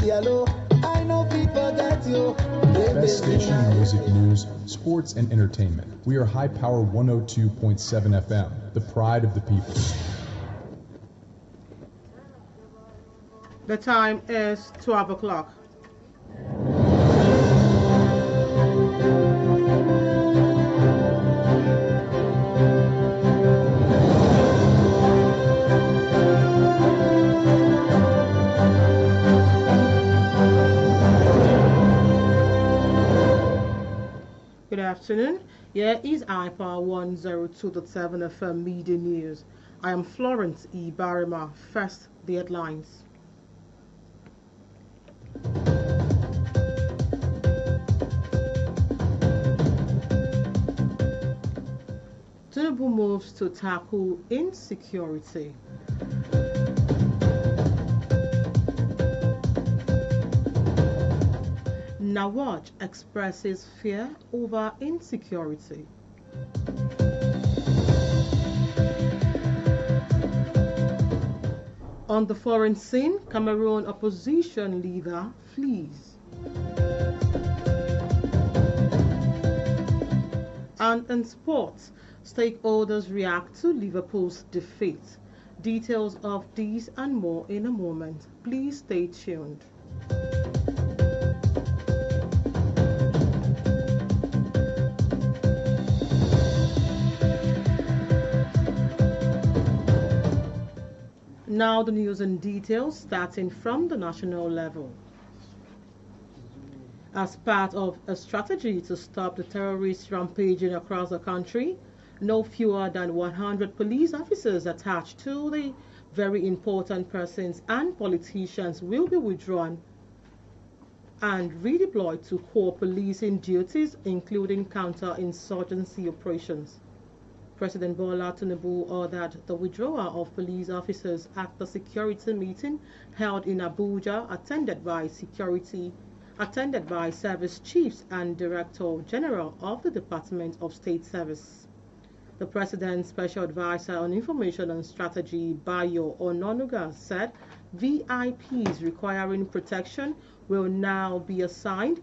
I know people get you. Best station in music news, sports, and entertainment. We are High Power 102.7 FM, the pride of the people. The time is 12 o'clock. Good afternoon. Here is IPA 102.7 FM Media News. I am Florence Ibhareman. First, the headlines. Tinubu moves to tackle insecurity. Nawaj expresses fear over insecurity. On the foreign scene, Cameroon opposition leader flees. And in sports, stakeholders react to Liverpool's defeat. Details of these and more in a moment. Please stay tuned. Now the news and details, starting from the national level. As part of a strategy to stop the terrorists rampaging across the country, no fewer than 100 police officers attached to the very important persons and politicians will be withdrawn and redeployed to core policing duties, including counter-insurgency operations. President Bola Tinubu ordered the withdrawal of police officers at the security meeting held in Abuja, attended by service chiefs and Director General of the Department of State Service. The President's Special Advisor on Information and Strategy, Bayo Ononuga, said VIPs requiring protection will now be assigned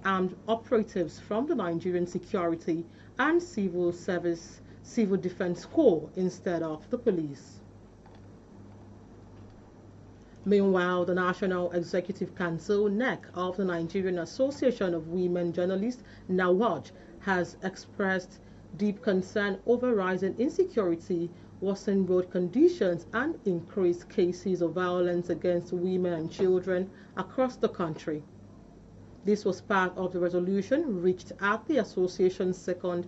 armed operatives from the Nigerian Security and Civil Defense Corps instead of the police. Meanwhile, the National Executive Council, NEC, of the Nigerian Association of Women Journalists, NAWAJ, has expressed deep concern over rising insecurity, worsened road conditions, and increased cases of violence against women and children across the country. This was part of the resolution reached at the association's second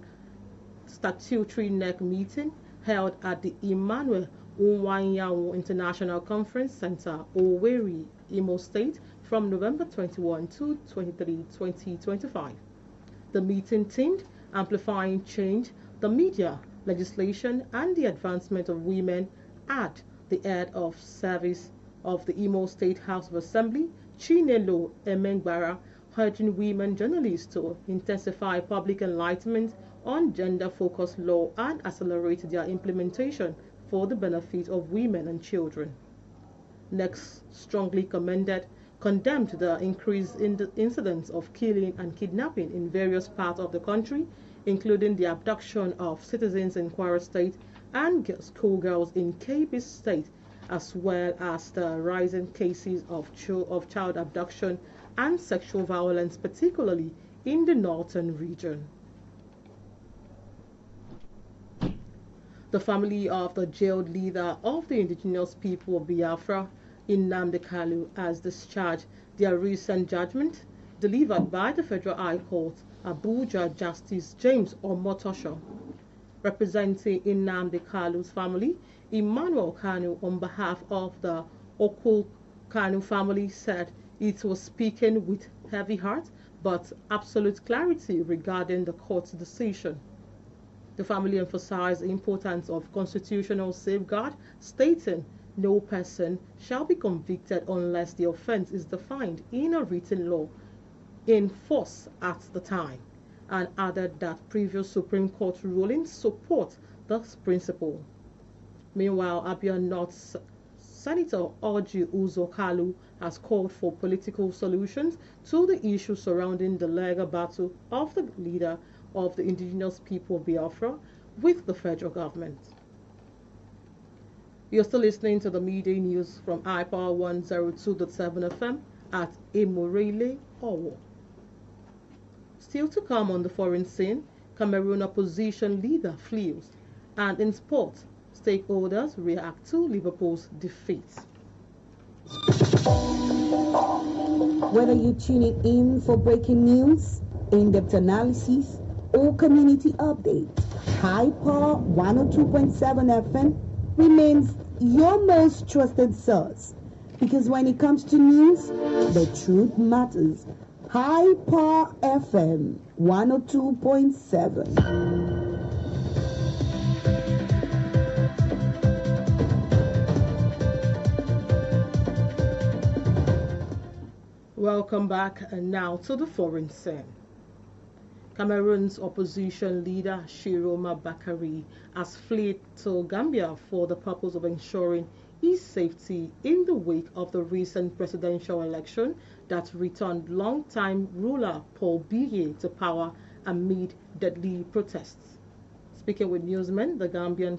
statutory NEC meeting held at the Emmanuel Nwanyawu International Conference Center, Owerri, Imo State, from November 21 to 23, 2025. The meeting themed Amplifying Change, the Media, Legislation, and the Advancement of Women at the head of service of the Imo State House of Assembly, Chinelo Emengbara, urging women journalists to intensify public enlightenment on gender-focused law and accelerate their implementation for the benefit of women and children. Next, strongly condemned the increase in the incidents of killing and kidnapping in various parts of the country, including the abduction of citizens in Kwara State and schoolgirls in Kebbi State, as well as the rising cases of child abduction and sexual violence, particularly in the northern region. The family of the jailed leader of the indigenous people of Biafra, Nnamdi Kanu, has discharged their recent judgment delivered by the Federal High Court, Abuja Justice James Omotosho. Representing Nnamdi Kanu's family, Emmanuel Kanu, on behalf of the Okul Kanu family, said it was speaking with heavy heart but absolute clarity regarding the court's decision. The family emphasized the importance of constitutional safeguard, stating no person shall be convicted unless the offense is defined in a written law in force at the time, and added that previous Supreme Court rulings support this principle. Meanwhile, Abia North Senator Orji Uzo has called for political solutions to the issues surrounding the legal battle of the leader of the indigenous people of Biafra with the federal government. You're still listening to the midday news from iPower 102.7 FM at Emorele, Owo. Still to come on the foreign scene, Cameroon opposition leader flees, and in sport, stakeholders react to Liverpool's defeat. Whether you're tuning in for breaking news, in-depth analysis, or community updates, High Power 102.7 FM remains your most trusted source. Because when it comes to news, the truth matters. High Power FM 102.7. Welcome back and now to the foreign scene. Cameroon's opposition leader Shiroma Bakary has fled to Gambia for the purpose of ensuring his safety in the wake of the recent presidential election that returned longtime ruler Paul Biya to power amid deadly protests. Speaking with newsmen, the Gambian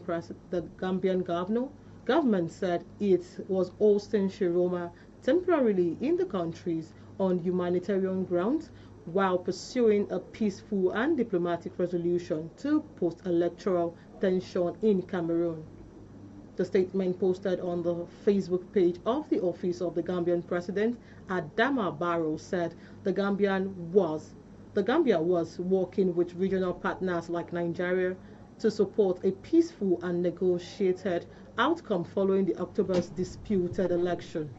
government said it was hosting Shiroma temporarily in the countries on humanitarian grounds while pursuing a peaceful and diplomatic resolution to post-electoral tension in Cameroon. The statement posted on the Facebook page of the office of the Gambian president, Adama Barrow, said the Gambia was working with regional partners like Nigeria to support a peaceful and negotiated outcome following the October's disputed election.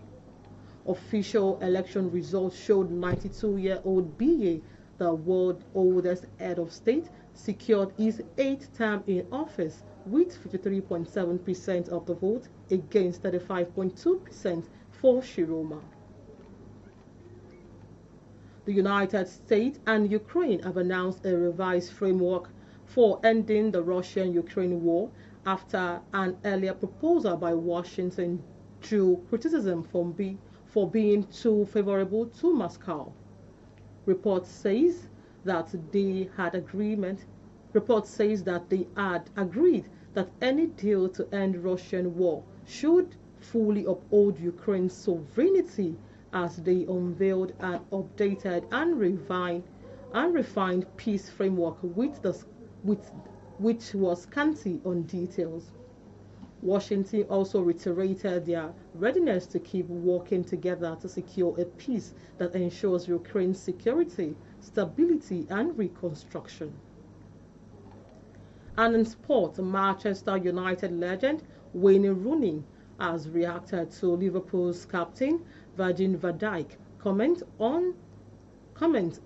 Official election results showed 92-year-old Biya, the world's oldest head of state, secured his 8th term in office with 53.7% of the vote against 35.2% for Shiroma. The United States and Ukraine have announced a revised framework for ending the Russian-Ukraine war after an earlier proposal by Washington drew criticism for being too favorable to Moscow. Report says that they had agreed that any deal to end Russian war should fully uphold Ukraine's sovereignty as they unveiled an updated and refined peace framework which was scanty on details. Washington also reiterated their readiness to keep working together to secure a peace that ensures Ukraine's security, stability, and reconstruction. And in sport, Manchester United legend Wayne Rooney has reacted to Liverpool's captain Virgil van Dijk comment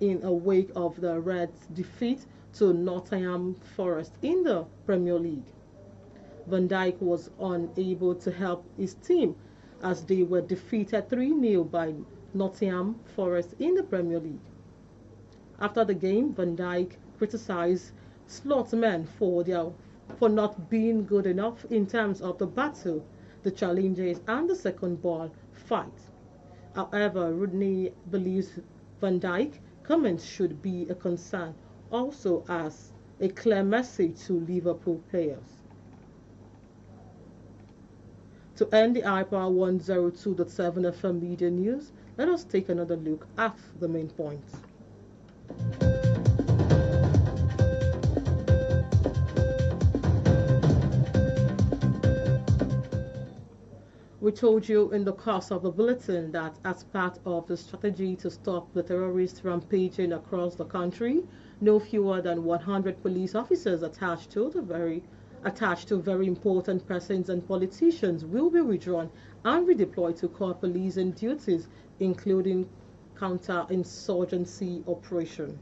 in a wake of the Reds' defeat to Nottingham Forest in the Premier League. Van Dijk was unable to help his team as they were defeated 3-0 by Nottingham Forest in the Premier League. After the game, Van Dijk criticized Slotmen for not being good enough in terms of the battle, the challenges, and the second ball fight. However, Rooney believes Van Dijk comments should be a concern also as a clear message to Liverpool players. To end the iPower 102.7 FM media news, let us take another look at the main points. We told you in the course of the bulletin that as part of the strategy to stop the terrorists rampaging across the country, no fewer than 100 police officers attached to very important persons and politicians will be withdrawn and redeployed to core policing duties, including counter-insurgency operation.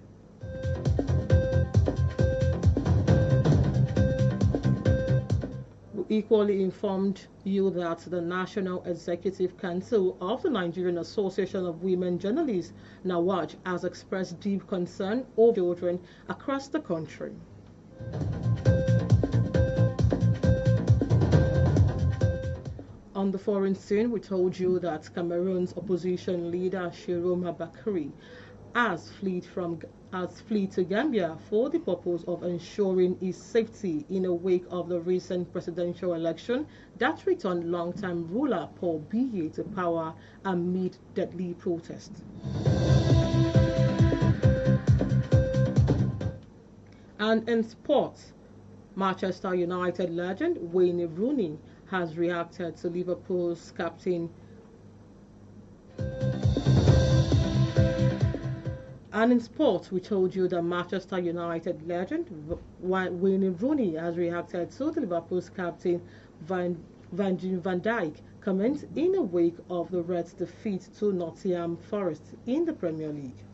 We equally informed you that the National Executive Council of the Nigerian Association of Women Journalists, NAWAJ, has expressed deep concern over children across the country. On From the foreign scene, we told you that Cameroon's opposition leader Shiroma Bakary has fled to Gambia for the purpose of ensuring his safety in the wake of the recent presidential election that returned longtime ruler Paul Biya to power amid deadly protests. And in sports, Manchester United legend Wayne Rooney has reacted to Liverpool's captain. And in sports, we told you that Manchester United legend Wayne Rooney has reacted to the Liverpool's captain Van Dijk comments in the wake of the Reds' defeat to Nottingham Forest in the Premier League.